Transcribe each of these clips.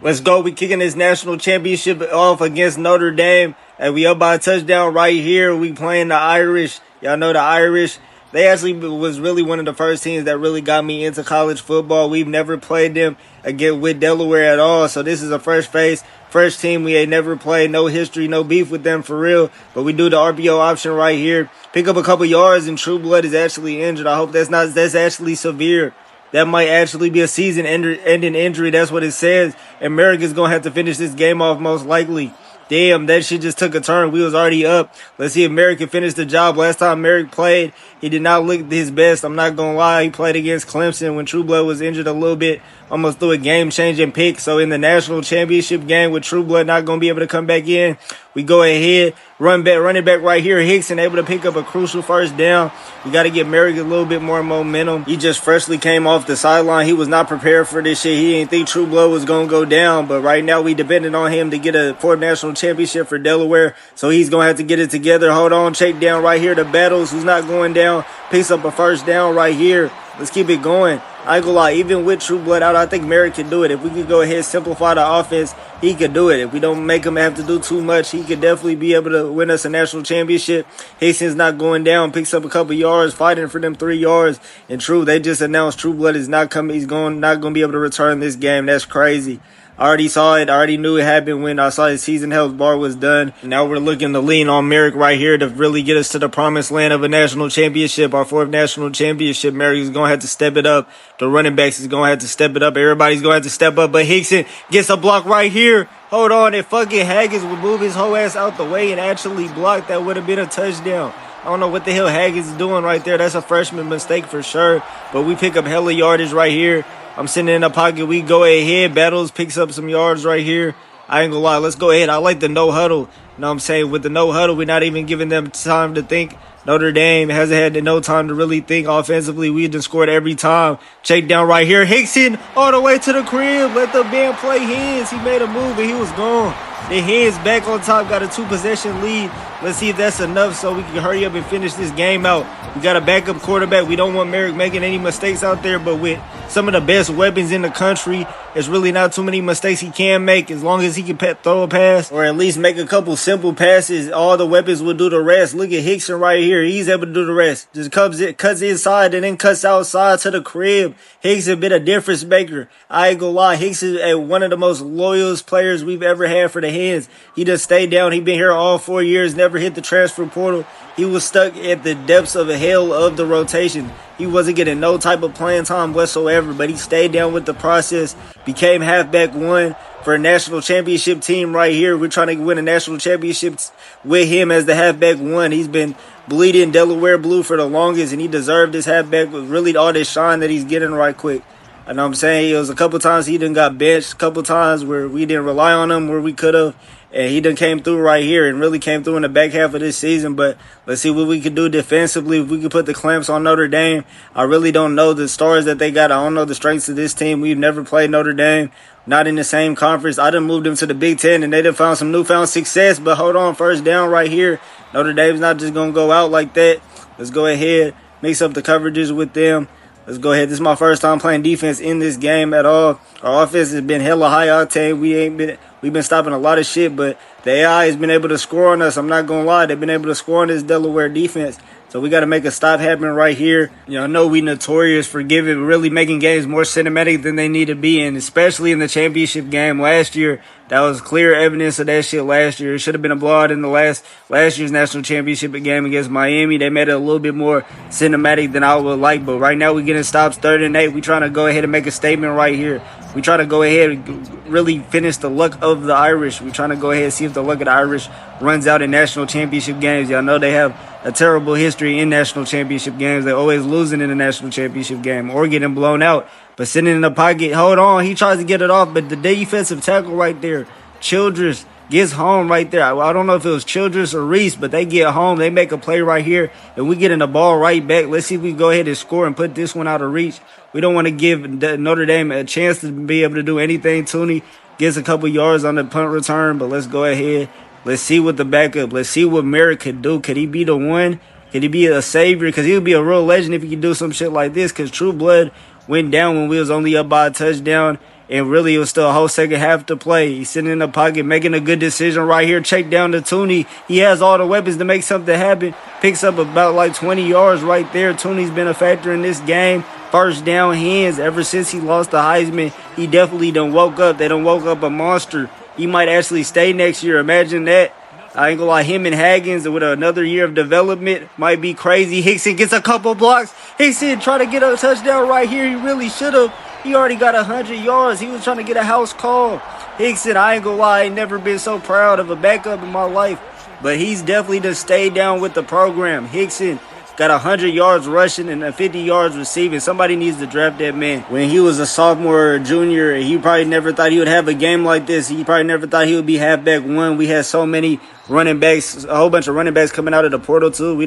Let's go. We kicking this national championship off against Notre Dame. And we up by a touchdown right here. We playing the Irish. Y'all know the Irish. They actually was really one of the first teams that really got me into college football. We've never played them again with Delaware at all. So this is a fresh face, fresh team we ain't never played. No history, no beef with them for real. But we do the RPO option right here. Pick up a couple yards and True Blood is actually injured. I hope that's actually severe. That might actually be a season-ending injury. That's what it says. And Merrick is going to have to finish this game off most likely. Damn, that shit just took a turn. We was already up. Let's see if Merrick can finish the job. Last time Merrick played, he did not look his best. I'm not going to lie. He played against Clemson when True Blood was injured a little bit. Almost threw a game-changing pick. So in the national championship game with True Blood not going to be able to come back in, we go ahead, running back right here. Hickson able to pick up a crucial first down. We got to get Merrick a little bit more momentum. He just freshly came off the sideline. He was not prepared for this shit. He didn't think True Blood was going to go down. But right now we depending on him to get a fourth national championship for Delaware. So he's going to have to get it together. Hold on, check down right here to Battles, who's not going down. Picks up a first down right here. Let's keep it going. I ain't gonna lie, even with True Blood out, I think Merrick can do it. If we could go ahead and simplify the offense, he could do it. If we don't make him have to do too much, he could definitely be able to win us a national championship. Hastings not going down, picks up a couple yards, fighting for them 3 yards. And True, they just announced True Blood is not coming. He's not going to be able to return this game. That's crazy. I already saw it. I already knew it happened when I saw his season health bar was done. Now we're looking to lean on Merrick right here to really get us to the promised land of a national championship, our fourth national championship. Merrick is going to have to step it up. The running backs is going to have to step it up. Everybody's going to have to step up. But Hickson gets a block right here. Hold on. If fucking Haggis would move his whole ass out the way and actually block, that would have been a touchdown. I don't know what the hell Haggis is doing right there. That's a freshman mistake for sure. But we pick up hella yardage right here. I'm sitting in the pocket. We go ahead. Battles picks up some yards right here. I ain't gonna lie. Let's go ahead. I like the no huddle. You know what I'm saying? With the no huddle, we're not even giving them time to think. Notre Dame hasn't had no time to really think offensively. We just scored every time. Check down right here. Hickson all the way to the crib. Let the man play Hens. He made a move and he was gone. The Hens back on top, got a 2-possession lead. Let's see if that's enough so we can hurry up and finish this game out. We got a backup quarterback. We don't want Merrick making any mistakes out there, but with some of the best weapons in the country, there's really not too many mistakes he can make as long as he can throw a pass or at least make a couple simple passes. All the weapons will do the rest. Look at Hickson right here. He's able to do the rest. Just cuts inside and then cuts outside to the crib. Hickson been a difference maker. I ain't gonna lie. Hickson is one of the most loyalest players we've ever had for the Hens. He just stayed down. He been here all 4 years, never hit the transfer portal. He was stuck at the depths of hell of the rotation. He wasn't getting no type of playing time whatsoever, but he stayed down with the process, became halfback one for a national championship team right here. We're trying to win a national championship with him as the halfback one. He's been bleeding Delaware blue for the longest, and he deserved this halfback with really all this shine that he's getting right quick. I know what I'm saying? It was a couple times he done got benched, a couple times where we didn't rely on him where we could have. And he done came through right here and really came through in the back half of this season. But let's see what we could do defensively. If we could put the clamps on Notre Dame. I really don't know the stars that they got. I don't know the strengths of this team. We've never played Notre Dame. Not in the same conference. I done moved them to the Big Ten and they done found some newfound success. But hold on, first down right here. Notre Dame's not just going to go out like that. Let's go ahead, mix up the coverages with them. Let's go ahead. This is my first time playing defense in this game at all. Our offense has been hella high octane. We've been stopping a lot of shit, but the AI has been able to score on us. I'm not going to lie. They've been able to score on this Delaware defense. So we got to make a stop happen right here. You know, I know we notorious for really making games more cinematic than they need to be, and especially in the championship game last year. That was clear evidence of that shit last year. It should have been a blowout in the last year's national championship game against Miami. They made it a little bit more cinematic than I would like, but right now we're getting stops 3rd and 8. We're trying to go ahead and make a statement right here. We try to go ahead and really finish the luck of the Irish. We're trying to go ahead and see if the luck of the Irish runs out in national championship games. Y'all know they have a terrible history in national championship games. They're always losing in the national championship game or getting blown out. But sitting in the pocket, hold on, he tries to get it off, but the defensive tackle right there, Childress, gets home right there. I don't know if it was Childress or Reese, but they get home. They make a play right here, and we get in the ball right back. Let's see if we can go ahead and score and put this one out of reach. We don't want to give Notre Dame a chance to be able to do anything. Tooney gets a couple yards on the punt return, but let's go ahead. Let's see what the backup. Let's see what Merrick could do. Could he be the one? Could he be a savior? Because he would be a real legend if he could do some shit like this, because True Blood went down when we was only up by a touchdown. And really, it was still a whole second half to play. He's sitting in the pocket, making a good decision right here. Check down to Tooney. He has all the weapons to make something happen. Picks up about like 20 yards right there. Tooney's been a factor in this game. First down Hens. Ever since he lost the Heisman, he definitely done woke up. They done woke up a monster. He might actually stay next year. Imagine that. I ain't gonna lie, him and Haggins with another year of development might be crazy. Hickson gets a couple blocks. Hickson try to get a touchdown right here. He really should have. He already got 100 yards. He was trying to get a house call. Hickson, I ain't gonna lie, I ain't never been so proud of a backup in my life. But he's definitely just stayed down with the program. Hickson got 100 yards rushing and 50 yards receiving. Somebody needs to draft that man. When he was a sophomore or junior, he probably never thought he would have a game like this. He probably never thought he would be halfback one. We had so many running backs, a whole bunch of running backs coming out of the portal too.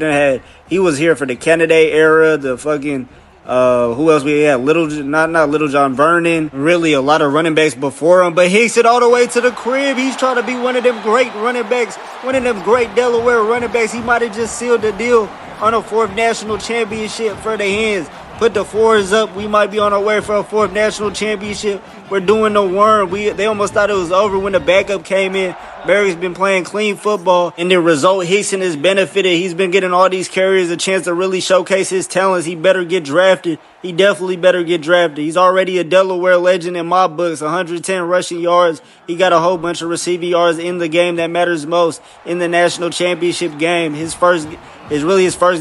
He was here for the candidate era, the fucking, who else we had? Not Little John Vernon. Really a lot of running backs before him. But Hicks it all the way to the crib. He's trying to be one of them great running backs, one of them great Delaware running backs. He might have just sealed the deal on a 4th national championship for the Hens. Put the 4s up. We might be on our way for a 4th national championship. We're doing the worm. They almost thought it was over when the backup came in. Barry's been playing clean football, and the result, Hickson has benefited. He's been getting all these carriers a chance to really showcase his talents. He better get drafted. He definitely better get drafted. He's already a Delaware legend in my books. 110 rushing yards. He got a whole bunch of receiving yards in the game that matters most, in the national championship game. His first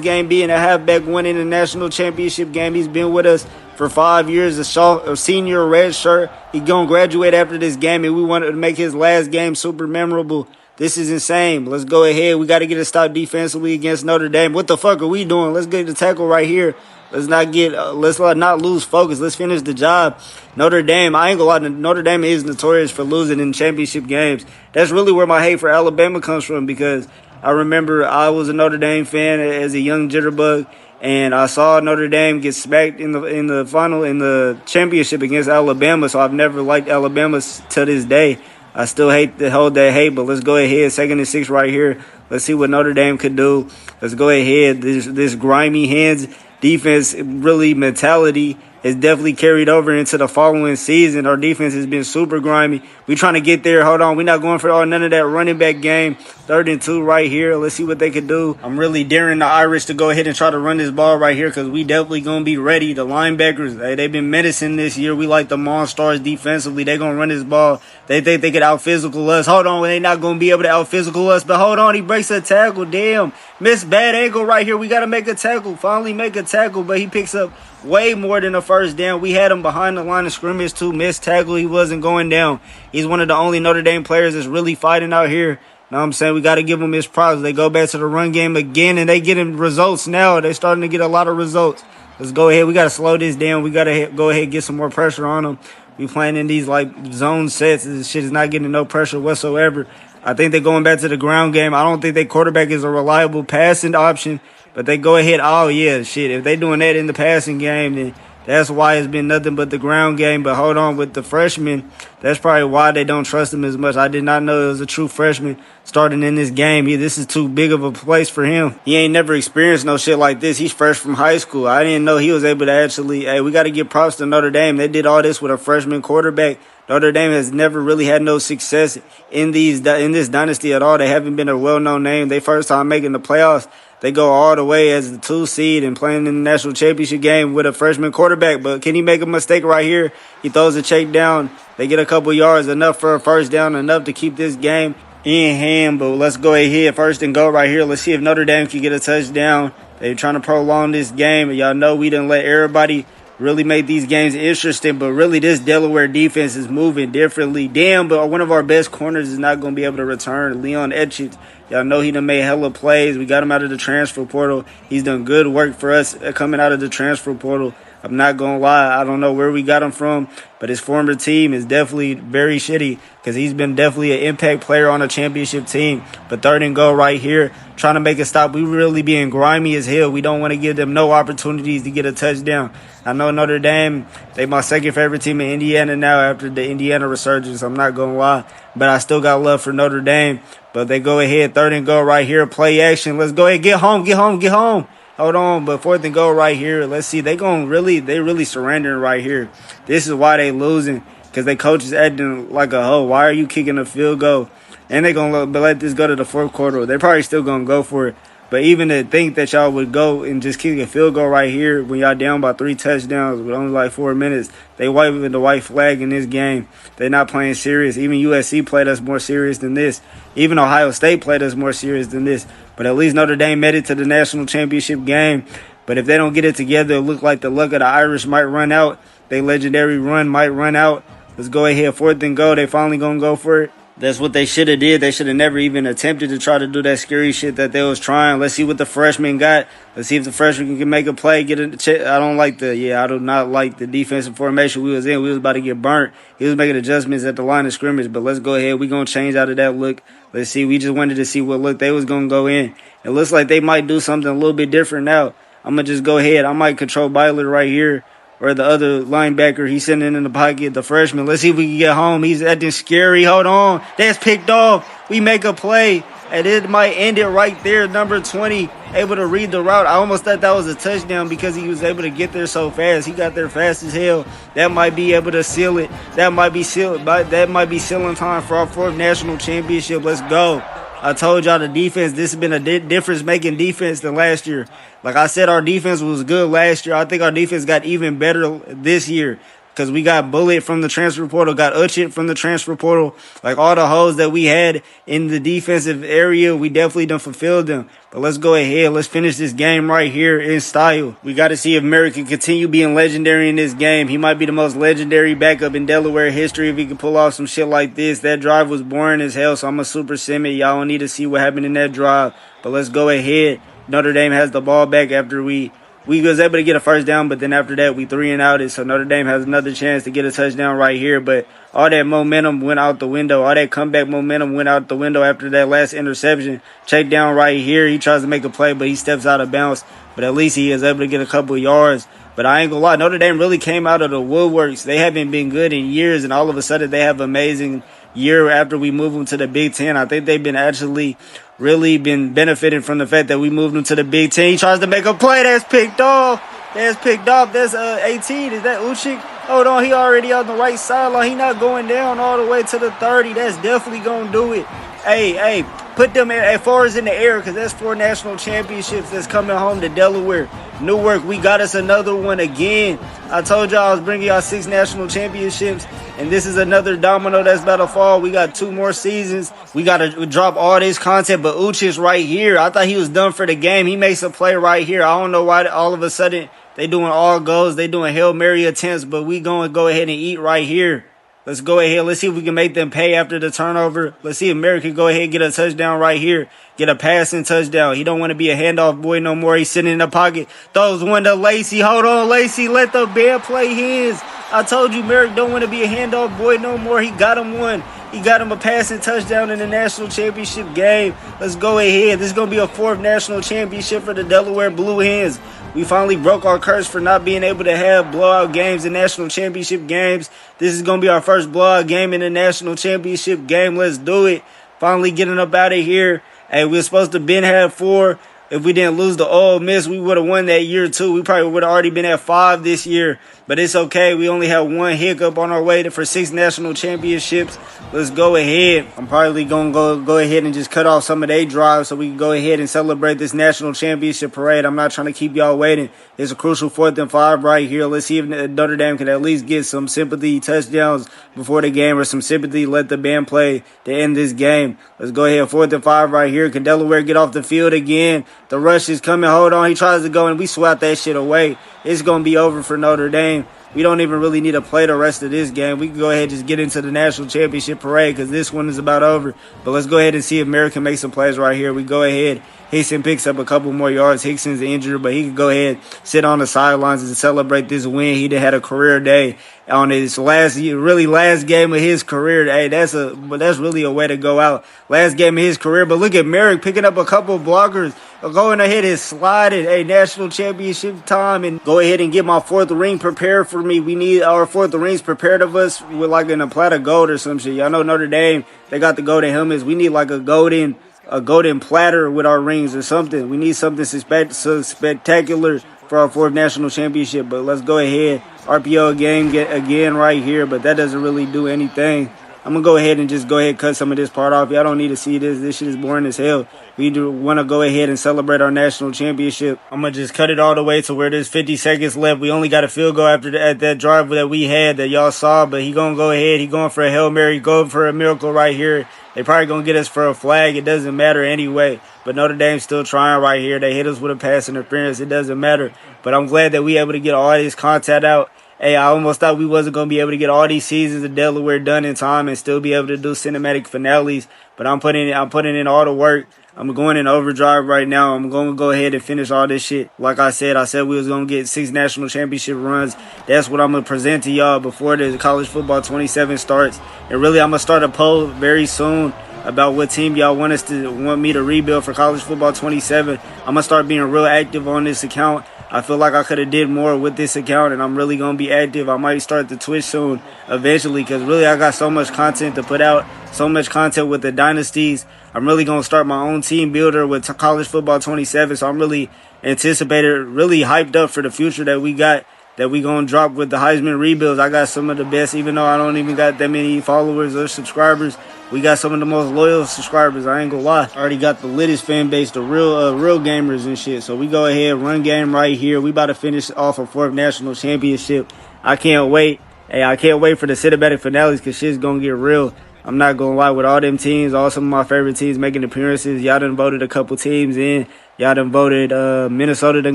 game being a halfback winning the national championship game. He's been with us for 5 years, a senior red shirt. He gonna graduate after this game, and we wanted to make his last game super memorable. This is insane. Let's go ahead. We got to get a stop defensively against Notre Dame. What the fuck are we doing? Let's get the tackle right here. Let's not lose focus. Let's finish the job. Notre Dame, I ain't gonna lie, Notre Dame is notorious for losing in championship games. That's really where my hate for Alabama comes from, because I remember I was a Notre Dame fan as a young jitterbug, and I saw Notre Dame get smacked in the championship against Alabama. So I've never liked Alabama to this day. I still hold that hate, but let's go ahead. 2nd and 6 right here. Let's see what Notre Dame could do. Let's go ahead. This grimy Hens defense really mentality is definitely carried over into the following season. Our defense has been super grimy. We trying to get there. Hold on. We're not going for none of that running back game. 3rd and 2 right here. Let's see what they could do. I'm really daring the Irish to go ahead and try to run this ball right here, because we definitely going to be ready. The linebackers, they've been menacing this year. We like the Monstars defensively. They going to run this ball. They think they could out-physical us. Hold on. They not going to be able to out-physical us. But hold on. He breaks a tackle. Damn. Missed bad angle right here. We got to make a tackle. Finally make a tackle. But he picks up way more than a first down. We had him behind the line of scrimmage too. Missed tackle. He wasn't going down. He's one of the only Notre Dame players that's really fighting out here. Know what I'm saying? We got to give him his props. They go back to the run game again, and they getting results now. They starting to get a lot of results. Let's go ahead. We got to slow this down. We got to go ahead and get some more pressure on them. We playing in these like zone sets. This shit is not getting no pressure whatsoever. I think they're going back to the ground game. I don't think their quarterback is a reliable passing option, but they go ahead. Oh, yeah, shit. If they doing that in the passing game, then that's why it's been nothing but the ground game. But hold on, with the freshman, that's probably why they don't trust him as much. I did not know it was a true freshman starting in this game. This is too big of a place for him. He ain't never experienced no shit like this. He's fresh from high school. I didn't know he was able to actually, we got to give props to Notre Dame. They did all this with a freshman quarterback. Notre Dame has never really had no success in this dynasty at all. They haven't been a well-known name. They first time making the playoffs. They go all the way as the 2 seed and playing in the national championship game with a freshman quarterback. But can he make a mistake right here? He throws a check down. They get a couple yards, enough for a first down, enough to keep this game in hand. But let's go ahead, 1st and go right here. Let's see if Notre Dame can get a touchdown. They're trying to prolong this game. And y'all know we didn't let everybody really make these games interesting. But really, this Delaware defense is moving differently. Damn, but one of our best corners is not going to be able to return. Leon Etchett. Y'all know he done made hella plays. We got him out of the transfer portal. He's done good work for us coming out of the transfer portal. I'm not going to lie. I don't know where we got him from, but his former team is definitely very shitty, because he's been definitely an impact player on a championship team. But 3rd and go right here, trying to make a stop. We really being grimy as hell. We don't want to give them no opportunities to get a touchdown. I know Notre Dame, they my second favorite team in Indiana now after the Indiana resurgence. I'm not going to lie, but I still got love for Notre Dame. But they go ahead, 3rd and go right here, play action. Let's go ahead, get home. Hold on, but 4th and go right here. Let's see, they really surrendering right here. This is why they losing. because they coach is acting like a hoe. Why are you kicking a field goal? And they're going to let this go to the fourth quarter. They're probably still going to go for it. But even to think that y'all would go and just kick a field goal right here when y'all down by 3 touchdowns with only like 4 minutes, they waving the white flag in this game. They're not playing serious. Even USC played us more serious than this. Even Ohio State played us more serious than this. But at least Notre Dame made it to the national championship game. But if they don't get it together, it look like the luck of the Irish might run out. Their legendary run might run out. Let's go ahead, 4th and go. They finally going to go for it. That's what they should have did. They should have never even attempted to try to do that scary shit that they was trying. Let's see what the freshman got. Let's see if the freshman can make a play, get a check. I do not like the defensive formation we was in. We was about to get burnt. He was making adjustments at the line of scrimmage, but let's go ahead. We're going to change out of that look. Let's see. We just wanted to see what look they was going to go in. It looks like they might do something a little bit different now. I'm going to just go ahead. I might control Byler right here. Or the other linebacker, he's sitting in the pocket, the freshman. Let's see if we can get home. He's acting scary. Hold on. That's picked off. We make a play, and it might end it right there. Number 20, able to read the route. I almost thought that was a touchdown because he was able to get there so fast. He got there fast as hell. That might be able to seal it. That might be sealing time for our 4th national championship. Let's go. I told y'all the defense, this has been a difference-making defense than last year. Like I said, our defense was good last year. I think our defense got even better this year because we got Bullet from the transfer portal, got Uchit from the transfer portal. Like all the holes that we had in the defensive area, we definitely done fulfilled them. But let's go ahead. Let's finish this game right here in style. We got to see if Merrick can continue being legendary in this game. He might be the most legendary backup in Delaware history if he can pull off some shit like this. That drive was boring as hell, so I'm a super sim it. Y'all don't need to see what happened in that drive. But let's go ahead. Notre Dame has the ball back after we was able to get a first down, but then after that, we 3 and outed. So Notre Dame has another chance to get a touchdown right here. But all that momentum went out the window. All that comeback momentum went out the window after that last interception. Check down right here. He tries to make a play, but he steps out of bounds. But at least he is able to get a couple of yards. But I ain't gonna lie, Notre Dame really came out of the woodworks. They haven't been good in years, and all of a sudden they have an amazing year after we move them to the Big Ten. I think they've been actually really been benefiting from the fact that we moved them to the Big Ten. He tries to make a play. That's picked off. That's 18. Is that Uchik? Hold on. He already on the right sideline. He not going down all the way to the 30. That's definitely going to do it. Hey, put them as far as in the air because that's 4 national championships that's coming home to Delaware. Newark, we got us another one again. I told y'all I was bringing y'all 6 national championships, and this is another domino that's about to fall. We got 2 more seasons. We got to drop all this content, but Uchis right here, I thought he was done for the game. He makes a play right here. I don't know why all of a sudden they doing all goals. They doing Hail Mary attempts, but we going to go ahead and eat right here. Let's go ahead. Let's see if we can make them pay after the turnover. Let's see if Merrick can go ahead and get a touchdown right here. Get a passing touchdown. He don't want to be a handoff boy no more. He's sitting in the pocket. Throws one to Lacey. Hold on, Lacey. Let the band play his. I told you Merrick don't want to be a handoff boy no more. He got him one. He got him a passing touchdown in the national championship game. Let's go ahead. This is going to be a 4th national championship for the Delaware Blue Hens. We finally broke our curse for not being able to have blowout games in national championship games. This is going to be our first blowout game in the national championship game. Let's do it. Finally getting up out of here. Hey, we were supposed to have 4. If we didn't lose to Ole Miss, we would have won that year too. We probably would have already been at 5 this year. But it's okay. We only had 1 hiccup on our way for 6 national championships. Let's go ahead. I'm probably going to go ahead and just cut off some of their drives so we can go ahead and celebrate this national championship parade. I'm not trying to keep y'all waiting. It's a crucial 4th and 5 right here. Let's see if Notre Dame can at least get some sympathy touchdowns before the game or some sympathy. Let the band play to end this game. Let's go ahead. 4th and 5 right here. Can Delaware get off the field again? The rush is coming. Hold on. He tries to go, and we swat that shit away. It's going to be over for Notre Dame. We don't even really need to play the rest of this game. We can go ahead and just get into the national championship parade because this one is about over. But let's go ahead and see if Merrick can make some plays right here. We go ahead. Hickson picks up a couple more yards. Hickson's injured, but he can go ahead, sit on the sidelines and celebrate this win. He done had a career day on his last game of his career. Hey, that's really a way to go out. Last game of his career. But look at Merrick picking up a couple of blockers, going ahead and sliding. Hey, national championship time, and go ahead and get my 4th ring prepared for me. We need our 4th rings prepared of us with like a plaid of gold or some shit. Y'all know Notre Dame, they got the golden helmets. We need like a golden platter with our rings or something. We need something so spectacular for our 4th national championship. But let's go ahead. RPO game again right here, but that doesn't really do anything. I'm going to go ahead and just cut some of this part off. Y'all don't need to see this. This shit is boring as hell. We do want to go ahead and celebrate our national championship. I'm going to just cut it all the way to where there's 50 seconds left. We only got a field goal after at that drive that we had that y'all saw, but he going to go ahead. He going for a Hail Mary, going for a miracle right here. They probably going to get us for a flag. It doesn't matter anyway. But Notre Dame's still trying right here. They hit us with a pass interference. It doesn't matter. But I'm glad that we able to get all this content out. Hey, I almost thought we wasn't going to be able to get all these seasons of Delaware done in time and still be able to do cinematic finales. But I'm putting in all the work. I'm going in overdrive right now. I'm going to go ahead and finish all this shit. Like I said we was going to get 6 national championship runs. That's what I'm going to present to y'all before the college football 27 starts. And really, I'm going to start a poll very soon about what team y'all want me to rebuild for college football 27. I'm going to start being real active on this account. I feel like I could have did more with this account, and I'm really going to be active. I might start the Twitch soon eventually because really I got so much content to put out, so much content with the dynasties. I'm really going to start my own team builder with college football 27, so I'm really really hyped up for the future that we got, that we going to drop with the Heisman rebuilds. I got some of the best, even though I don't even got that many followers or subscribers. We got some of the most loyal subscribers. I ain't gonna lie. I already got the littest fan base, the real gamers and shit. So we go ahead, run game right here. We about to finish off a 4th national championship. I can't wait. Hey, I can't wait for the cinematic finales because shit's gonna get real. I'm not gonna lie, with all them teams, all some of my favorite teams making appearances. Y'all done voted a couple teams in. Y'all done voted, Minnesota done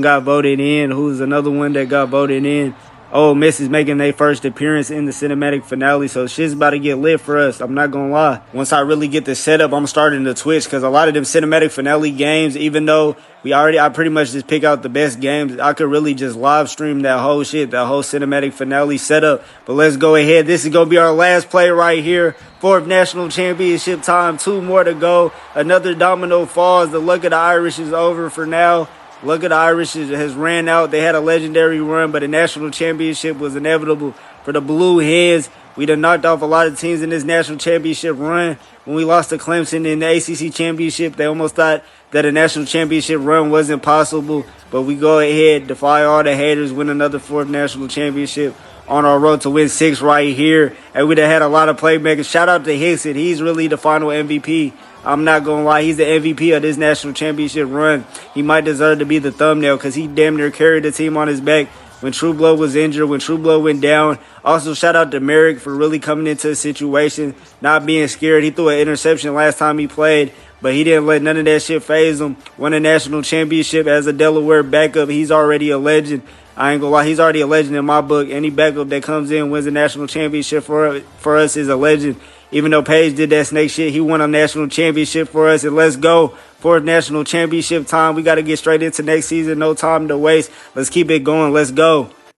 got voted in. Who's another one that got voted in? Ole Miss is making their first appearance in the cinematic finale, so shit's about to get lit for us. I'm not gonna lie. Once I really get this set up, I'm starting to Twitch because a lot of them cinematic finale games, even though I pretty much just pick out the best games, I could really just live stream that whole shit, that whole cinematic finale setup. But let's go ahead. This is gonna be our last play right here. 4th national championship time. 2 more to go. Another domino falls. The luck of the Irish is over for now. Luck of the Irish has ran out. They had a legendary run, but a national championship was inevitable for the Blue Hens. We done knocked off a lot of teams in this national championship run. When we lost to Clemson in the ACC championship, they almost thought that a national championship run wasn't possible. But we go ahead, defy all the haters, win another 4th national championship on our road to win 6 right here. And we done had a lot of playmakers. Shout out to Hickson. He's really the final MVP. I'm not going to lie. He's the MVP of this national championship run. He might deserve to be the thumbnail because he damn near carried the team on his back when True Blood was injured, when True Blood went down. Also, shout out to Merrick for really coming into the situation, not being scared. He threw an interception last time he played, but he didn't let none of that shit faze him. Won a national championship as a Delaware backup. He's already a legend. I ain't gonna lie, he's already a legend in my book. Any backup that comes in, wins a national championship for us is a legend. Even though Paige did that snake shit, he won a national championship for us. And let's go. 4th national championship time. We got to get straight into next season. No time to waste. Let's keep it going. Let's go.